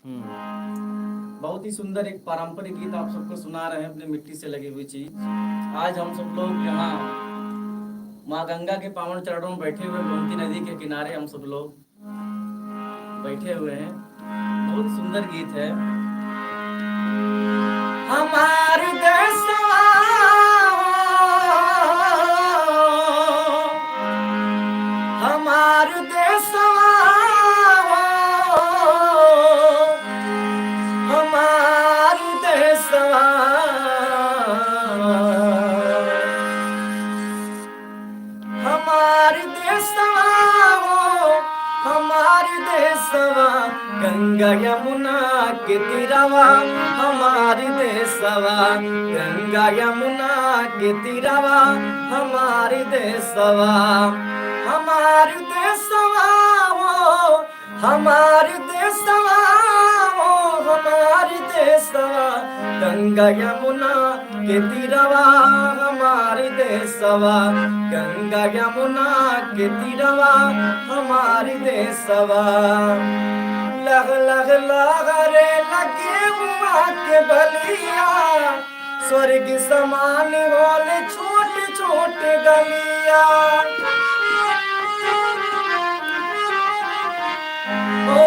बहुत ही सुंदर एक पारंपरिक गीत आप सबको सुना रहे हैं, अपनी मिट्टी से लगी हुई चीज। आज हम सब लोग यहाँ माँ गंगा के पावन चरणों में बैठे हुए, गोमती नदी के किनारे हम सब लोग बैठे हुए हैं। बहुत सुंदर गीत है। हमारे देशवा हमारे देशवा हमारे देशवा हमारे देशवा हमारे देशवा गंगा यमुना के तीरवा। हमारे देशवा गंगा यमुना के तीरवा। हमारे देशवा हमारे देशवा हमारे देशवा हमारे देशवा गंगा यमुना के तीरवा। हमारे देशवा गंगा यमुना के तीरवा। हमारे देशवा लग लग लग रे लगे हुआ के बलिया। स्वर्ग समान वाले छोटे छोटे गलिया। ओ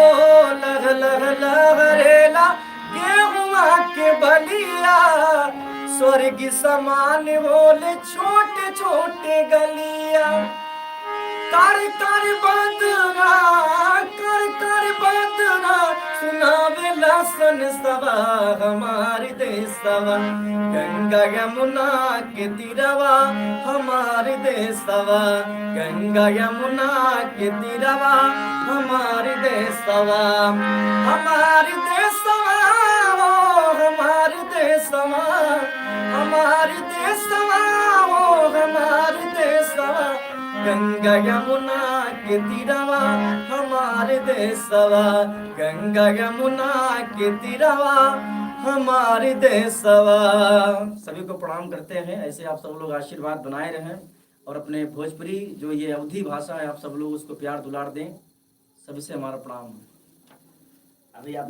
लग लग लग रे लगे हुआ के बलिया। स्वर्ग समान बोले छोटे छोटे गलिया। कर कर बदरा सुनावे लसन सवा। हमारे देशवा गंगा यमुना के तीरवा। हमारे देशवा गंगा यमुना के तीरवा। हमारे देशवा हमारे देशवा हमारे देशवा हमारे देशवा हमारे देशवा गंगा यमुना के तीरवा। हमारे देशवा गंगा यमुना के तीरवा। हमारे देशवा। सभी को प्रणाम करते हैं। ऐसे आप सब लोग आशीर्वाद बनाए रहें और अपने भोजपुरी जो ये अवधी भाषा है, आप सब लोग उसको प्यार दुलार दें। सभी से हमारा प्रणाम। अभी आप